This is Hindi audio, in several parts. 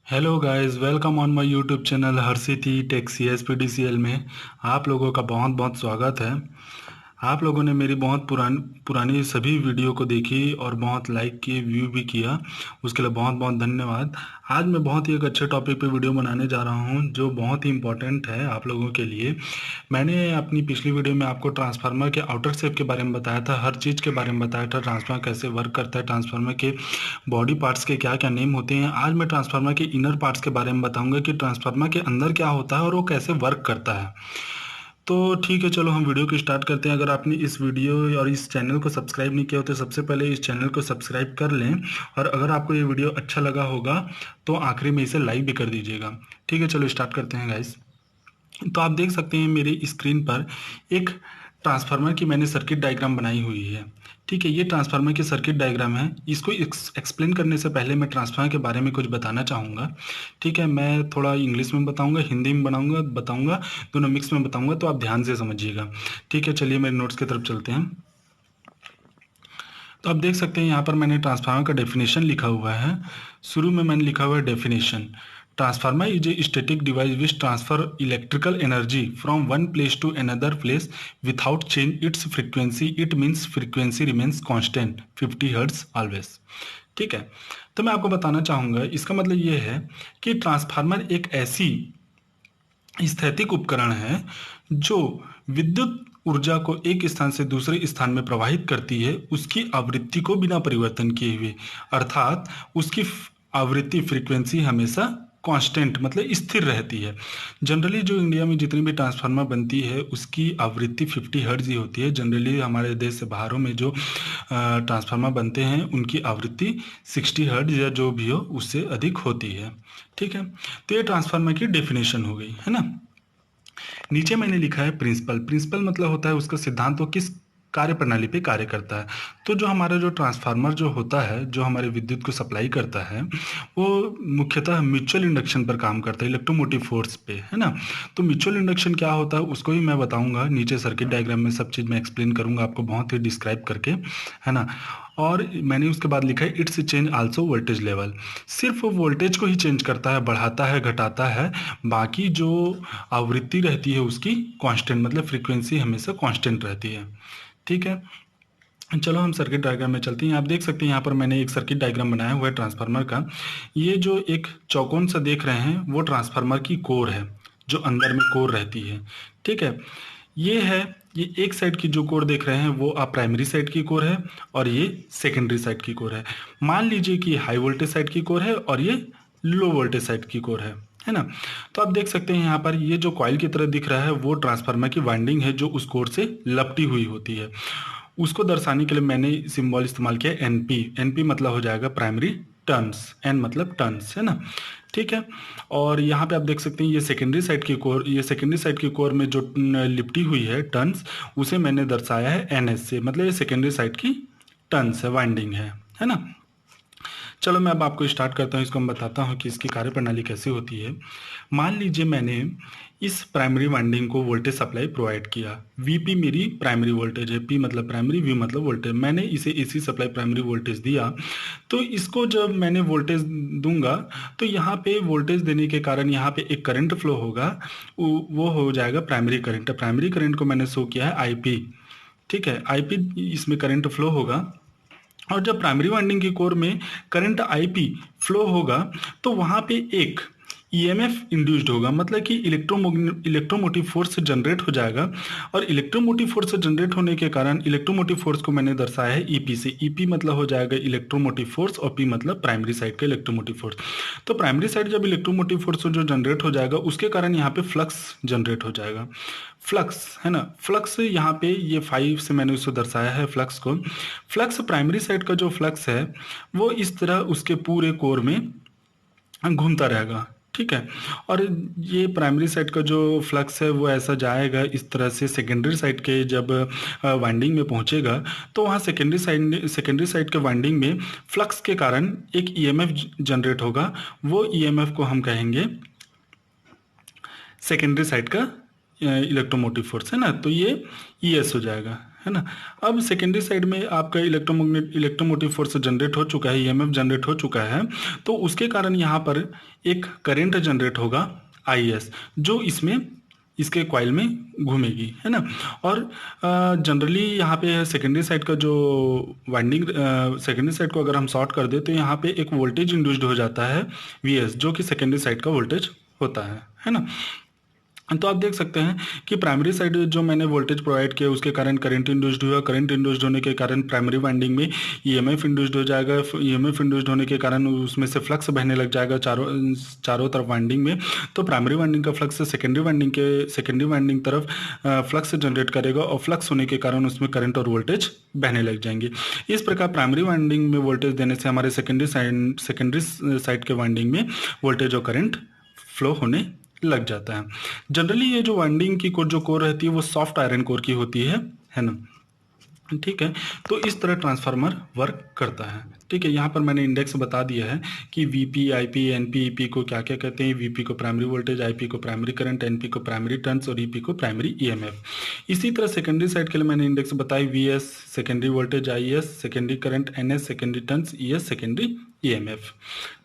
Hello guys, welcome on my YouTube channel Harshiti tech CSPDCL में आप लोगों का बहुत बहुत स्वागत है। आप लोगों ने मेरी बहुत पुरानी सभी वीडियो को देखी और बहुत लाइक किए, व्यू भी किया, उसके लिए बहुत बहुत धन्यवाद। आज मैं बहुत ही एक अच्छे टॉपिक पे वीडियो बनाने जा रहा हूँ जो बहुत ही इम्पोर्टेंट है आप लोगों के लिए। मैंने अपनी पिछली वीडियो में आपको ट्रांसफार्मर के आउटर शेप के बारे में बताया था, हर चीज़ के बारे में बताया था, ट्रांसफार्मर कैसे वर्क करता है, ट्रांसफार्मर के बॉडी पार्ट्स के क्या क्या नेम होते हैं। आज मैं ट्रांसफार्मर के इनर पार्ट्स के बारे में बताऊंगा कि ट्रांसफार्मर के अंदर क्या होता है और वो कैसे वर्क करता है। तो ठीक है, चलो हम वीडियो को स्टार्ट करते हैं। अगर आपने इस वीडियो और इस चैनल को सब्सक्राइब नहीं किया हो तो सबसे पहले इस चैनल को सब्सक्राइब कर लें, और अगर आपको ये वीडियो अच्छा लगा होगा तो आखिरी में इसे लाइक भी कर दीजिएगा। ठीक है, चलो स्टार्ट करते हैं गाइस। तो आप देख सकते हैं मेरी स्क्रीन पर एक ट्रांसफार्मर की मैंने सर्किट डायग्राम बनाई हुई है। ठीक है, ये ट्रांसफार्मर की सर्किट डायग्राम है। इसको एक्सप्लेन करने से पहले मैं ट्रांसफार्मर के बारे में कुछ बताना चाहूँगा। ठीक है, मैं थोड़ा इंग्लिश में बताऊँगा, हिंदी में बताऊँगा, दोनों मिक्स में बताऊँगा, तो आप ध्यान से समझिएगा। ठीक है, चलिए मेरे नोट्स की तरफ चलते हैं। तो आप देख सकते हैं यहाँ पर मैंने ट्रांसफार्मर का डेफिनेशन लिखा हुआ है। शुरू में मैंने लिखा हुआ है definition. Transformer is a static device which transfer electrical energy from one place to another place without change its frequency. It means frequency remains constant 50 hertz always. ठीक है, तो मैं आपको बताना चाहूँगा, इसका मतलब ये है कि ट्रांसफार्मर एक ऐसी स्थैतिक उपकरण है जो विद्युत ऊर्जा को एक स्थान से दूसरे स्थान में प्रवाहित करती है, उसकी आवृत्ति को बिना परिवर्तन किए हुए। अर्थात उसकी आवृत्ति फ्रीक्वेंसी हमेशा कांस्टेंट मतलब स्थिर रहती है। जनरली जो इंडिया में जितनी भी ट्रांसफार्मर बनती है उसकी आवृत्ति 50 हर्ट्ज ही होती है। जनरली हमारे देश से बाहरों में जो ट्रांसफार्मर बनते हैं उनकी आवृत्ति 60 हर्ट्ज या जो भी हो उससे अधिक होती है। ठीक है, तो ये ट्रांसफार्मर की डेफिनेशन हो गई है ना। नीचे मैंने लिखा है प्रिंसिपल। प्रिंसिपल मतलब होता है उसका सिद्धांत, वो किस कार्य प्रणाली पे कार्य करता है। तो जो हमारा जो ट्रांसफार्मर जो होता है, जो हमारे विद्युत को सप्लाई करता है, वो मुख्यतः म्यूचुअल इंडक्शन पर काम करता है, इलेक्ट्रोमोटिव फोर्स पे, है ना। तो म्यूचुअल इंडक्शन क्या होता है उसको भी मैं बताऊंगा। नीचे सर्किट डायग्राम में सब चीज़ मैं एक्सप्लेन करूंगा आपको बहुत ही डिस्क्राइब करके, है ना। और मैंने उसके बाद लिखा है it's change also voltage level. सिर्फ वो वोल्टेज को ही चेंज करता है, बढ़ाता है, घटाता है। बाकी जो आवृत्ति रहती है उसकी कांस्टेंट मतलब फ्रीक्वेंसी हमेशा कांस्टेंट रहती है। ठीक है, चलो हम सर्किट डायग्राम में चलते हैं। आप देख सकते हैं यहाँ पर मैंने एक सर्किट डायग्राम बनाया हुआ है ट्रांसफार्मर का। ये जो एक चौकोन सा देख रहे हैं वो ट्रांसफार्मर की कोर है, जो अंदर में कोर रहती है। ठीक है, ये है, ये एक साइड की जो कोर देख रहे हैं वो आप प्राइमरी साइड की कोर है, और ये सेकेंडरी साइड की कोर है। मान लीजिए कि हाई वोल्टेज साइड की कोर है और ये लो वोल्टेज साइड की कोर है ना। तो आप देख सकते हैं यहाँ पर ये जो कॉइल की तरह दिख रहा है वो ट्रांसफार्मर की वाइंडिंग है जो उस कोर से लपटी हुई होती है। उसको दर्शाने के लिए मैंने सिंबल इस्तेमाल किया एनपी। एनपी मतलब हो जाएगा प्राइमरी टर्न्स, एन मतलब टर्न्स, है ना। ठीक है, और यहाँ पे आप देख सकते हैं ये सेकेंडरी साइड की कोर, ये सेकेंडरी साइड की कोर में जो लिपटी हुई है टर्न्स, उसे मैंने दर्शाया है एनएस से, मतलब ये सेकेंडरी साइड की टर्न्स है, वाइंडिंग है ना। चलो मैं अब आपको स्टार्ट करता हूँ, इसको मैं बताता हूँ कि इसकी कार्यप्रणाली कैसे होती है। मान लीजिए मैंने इस प्राइमरी वाइंडिंग को वोल्टेज सप्लाई प्रोवाइड किया। वीपी मेरी प्राइमरी वोल्टेज है, पी मतलब प्राइमरी, वी मतलब वोल्टेज। मैंने इसे एसी सप्लाई प्राइमरी वोल्टेज दिया। तो इसको जब मैंने वोल्टेज दूंगा तो यहाँ पे वोल्टेज देने के कारण यहाँ पे एक करंट फ्लो होगा, वो हो जाएगा प्राइमरी करंट। प्राइमरी करंट को मैंने शो किया है आईपी। ठीक है, आईपी इसमें करंट फ्लो होगा। और जब प्राइमरी वाइंडिंग की कोर में करंट आईपी फ्लो होगा तो वहाँ पे एक ईएमएफ इंड्यूस्ड होगा, मतलब कि इलेक्ट्रोमोटिव फोर्स जनरेट हो जाएगा। और इलेक्ट्रोमोटिव फोर्स जनरेट होने के कारण इलेक्ट्रोमोटिव फोर्स को मैंने दर्शाया है ईपी से। ईपी मतलब हो जाएगा इलेक्ट्रोमोटिव फोर्स और पी मतलब प्राइमरी साइड का इलेक्ट्रोमोटिव फोर्स। तो प्राइमरी साइड जब इलेक्ट्रोमोटिव फोर्स जो जनरेट हो जाएगा उसके कारण यहाँ पे फ्लक्स जनरेट हो जाएगा। फ्लक्स है ना, फ्लक्स यहाँ पे ये 5 से मैंने उसको दर्शाया है फ्लक्स को। फ्लक्स प्राइमरी साइड का जो फ्लक्स है वो इस तरह उसके पूरे कोर में घूमता रहेगा। ठीक है, और ये प्राइमरी साइड का जो फ्लक्स है वो ऐसा जाएगा इस तरह से सेकेंडरी साइड के जब वाइंडिंग में पहुंचेगा तो वहाँ सेकेंडरी साइड के वाइंडिंग में फ्लक्स के कारण एक ईएमएफ जनरेट होगा। वो ईएमएफ को हम कहेंगे सेकेंडरी साइड का इलेक्ट्रोमोटिव फोर्स, है ना। तो ये ईएस हो जाएगा, है ना। अब सेकेंडरी साइड में आपका इलेक्ट्रोमोटिव फोर्स जनरेट हो चुका है, ईएमएफ जनरेट हो चुका है, तो उसके कारण यहाँ पर एक करंट जनरेट होगा आईएस, जो इसके कॉइल में घूमेगी, है ना। और जनरली यहाँ पे सेकेंडरी साइड का जो वाइंडिंग, सेकेंडरी साइड को अगर हम शॉर्ट कर दें तो यहाँ पे एक वोल्टेज इंड्यूस्ड हो जाता है वीएस, जो कि सेकेंडरी साइड का वोल्टेज होता है ना। तो आप देख सकते हैं कि प्राइमरी साइड जो मैंने वोल्टेज प्रोवाइड किया उसके कारण करंट इंड्यूस्ड हुआ, करंट इंड्यूस्ड होने के कारण प्राइमरी वाइंडिंग में ईएमएफ इंड्यूस्ड हो जाएगा, ईएमएफ इंड्यूस्ड होने के कारण उसमें से फ्लक्स बहने लग जाएगा चारों तरफ वाइंडिंग में। तो प्राइमरी वाइंडिंग का फ्लक्स सेकेंडरी वाइंडिंग तरफ फ्लक्स जनरेट करेगा, और फ्लक्स होने के कारण उसमें करंट और वोल्टेज बहने लग जाएंगे। इस प्रकार प्राइमरी वाइंडिंग में वोल्टेज देने से हमारे सेकेंडरी साइड के वाइंडिंग में वोल्टेज और करंट फ्लो होने लग जाता है। जनरली ये जो वाइंडिंग की जो कोर रहती है वो सॉफ्ट आयरन कोर की होती है ना। ठीक है, तो इस तरह ट्रांसफार्मर वर्क करता है। ठीक है, यहाँ पर मैंने इंडेक्स बता दिया है कि वीपी, आईपी, एनपी, ईपी को क्या क्या कहते हैं। वीपी को प्राइमरी वोल्टेज, आईपी को प्राइमरी करंट, एनपी को प्राइमरी टर्न्स और ईपी को प्राइमरी ईएमएफ। इसी तरह सेकेंडरी साइड के लिए मैंने इंडेक्स बताई, VS secondary voltage, IS secondary current, NS secondary turns, ES secondary EMF.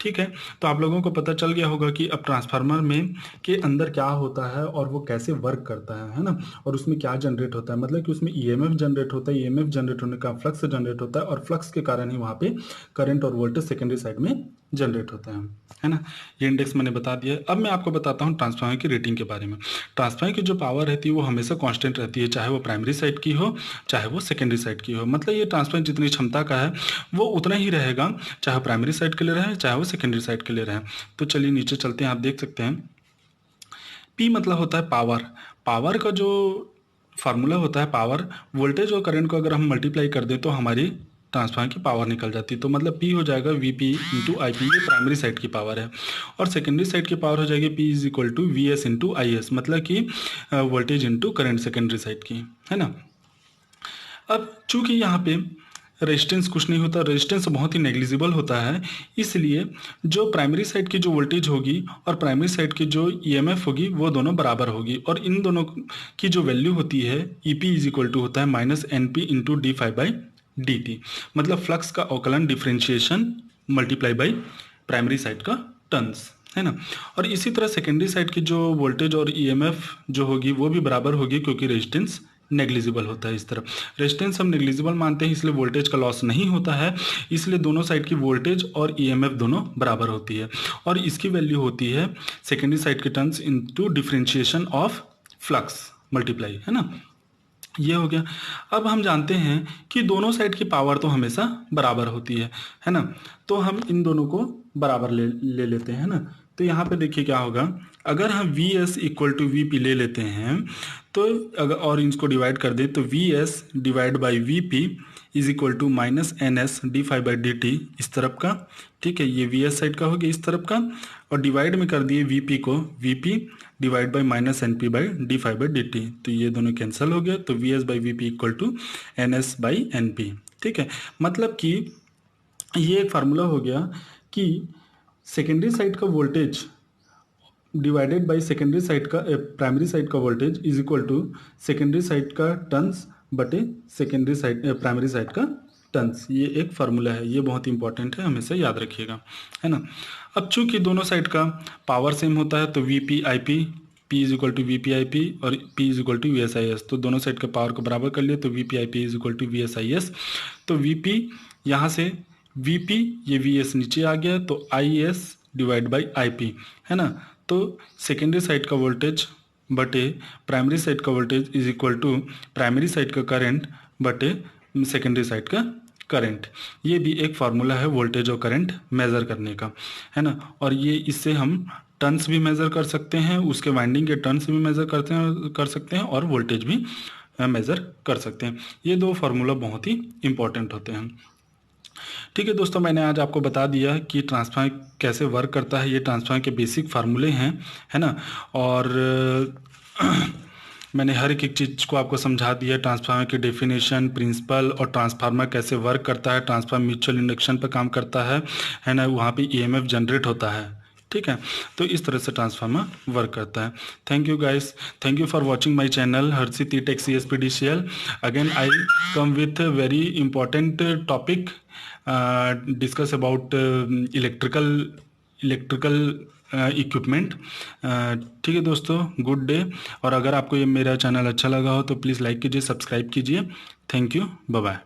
ठीक है, तो आप लोगों को पता चल गया होगा कि अब ट्रांसफार्मर में के अंदर क्या होता है और वो कैसे वर्क करता है ना, और उसमें क्या जनरेट होता है। मतलब कि उसमें ईएमएफ जनरेट होता है, ईएमएफ जनरेट होने का फ्लक्स जनरेट होता है, और फ्लक्स के कारण ही वहाँ पे करंट और वोल्टेज सेकेंडरी साइड में जनरेट होता है ना। ये इंडेक्स मैंने बता दिया है। अब मैं आपको बताता हूँ ट्रांसफार्मर की रेटिंग के बारे में। ट्रांसफार्मर की जो पावर रहती है वो हमेशा कांस्टेंट रहती है, चाहे वो प्राइमरी साइड की हो चाहे वो सेकेंडरी साइड की हो। मतलब ये ट्रांसफार्मर जितनी क्षमता का है वो उतना ही रहेगा, चाहे प्राइमरी साइड के लिए रहे चाहे वो सेकेंडरी साइड के लिए रहे। तो चलिए नीचे चलते हैं, आप देख सकते हैं पी मतलब होता है पावर। पावर का जो फार्मूला होता है, पावर वोल्टेज और करंट को अगर हम मल्टीप्लाई कर दें तो हमारी ट्रांसफार्मर की पावर निकल जाती है। तो मतलब पी हो जाएगा V P into I P, ये प्राइमरी साइड की पावर है। और सेकेंडरी साइड की पावर हो जाएगी P is equal to V S into I S, मतलब कि voltage into current secondary side की, है ना। अब चूंकि यहाँ पे रेजिस्टेंस कुछ नहीं होता, रेजिस्टेंस बहुत ही नेग्लिजिबल होता है, इसलिए जो प्राइमरी साइड की जो वोल्टेज होगी और प्राइमरी साइड की जो ईएमएफ होगी वो दोनों बराबर होगी। और इन दोनों की जो वैल्यू होती है E P is equal to होता है minus N P into D phi by D T, मतलब फ्लक्स का अवकलन differentiation multiply by primary side का टर्न्स, है ना। और इसी तरह सेकेंडरी साइड की जो वोल्टेज और ईएमएफ जो होगी वो भी बराबर होगी, क्योंकि रेजिस्टेंस नेग्लिजिबल होता है। इस तरफ रेजिस्टेंस हम नेग्लिजिबल मानते हैं, इसलिए वोल्टेज का लॉस नहीं होता है, इसलिए दोनों साइड की वोल्टेज और ईएमएफ दोनों बराबर होती है। और इसकी वैल्यू होती है सेकेंडरी साइड के turns into differentiation of flux multiply, है ना। ये हो गया। अब हम जानते हैं कि दोनों साइड की पावर तो हमेशा बराबर होती है ना। तो हम इन दोनों को बराबर ले लेते हैं ना। तो यहाँ पे देखिए क्या होगा, अगर हम V S equal to V P ले लेते हैं तो अगर और इसको डिवाइड कर दें तो V S divide by V P is equal to minus N S D phi by D T इस तरफ का। ठीक है, ये वी एस साइड का हो गया इस तरफ का, और डिवाइड में कर दिए वी पी को V P divide by minus N P by D phi by D T, तो ये दोनों कैंसिल हो गया। तो V S by V P equal to N S by N P. ठीक है, मतलब कि ये एक फार्मूला हो गया कि सेकेंडरी साइड का voltage divided by secondary side का प्राइमरी साइड का voltage is equal to secondary side का टर्न्स बटे सेकेंडरी साइड प्राइमरी साइड का टर्न्स। ये एक फार्मूला है, ये बहुत इंपॉर्टेंट है, हमेशा याद रखिएगा, है ना। अब चूंकि दोनों साइड का पावर सेम होता है तो V P I P, P is equal to V P I P और P is equal to V S I S, तो दोनों साइड का पावर को बराबर कर लिए तो V P I P is equal to V S I S. तो वी पी यहाँ से वी पी, ये वी एस नीचे आ गया तो I S divide by I P, है ना। तो सेकेंडरी साइड का वोल्टेज बटे प्राइमरी साइड का voltage is equal to primary side का करंट बटे सेकेंडरी साइड का करंट। ये भी एक फार्मूला है वोल्टेज और करंट मेज़र करने का, है ना। और ये इससे हम टर्न्स भी मेज़र कर सकते हैं, उसके वाइंडिंग के टर्न्स भी मेज़र कर सकते हैं और वोल्टेज भी मेज़र कर सकते हैं। ये दो फार्मूला बहुत ही इंपॉर्टेंट होते हैं। ठीक है दोस्तों, मैंने आज आपको बता दिया कि ट्रांसफार्मर कैसे वर्क करता है, ये ट्रांसफार्मर के बेसिक फार्मूले हैं, है ना। और मैंने हर एक चीज़ को आपको समझा दिया, ट्रांसफार्मर की डेफिनेशन, प्रिंसिपल और ट्रांसफार्मर कैसे वर्क करता है। ट्रांसफार्मर म्यूचुअल इंडक्शन पर काम करता है ना, वहाँ पे ईएमएफ जनरेट होता है ठीक है। तो इस तरह से ट्रांसफार्मर वर्क करता है। Thank you guys, thank you for watching my channel Harshit tech CSPDCL। Again I come with very important topic, discuss about electrical equipment. ठीक है दोस्तों, गुड डे। और अगर आपको ये मेरा चैनल अच्छा लगा हो तो प्लीज़ लाइक कीजिए, सब्सक्राइब कीजिए। Thank you, bye bye.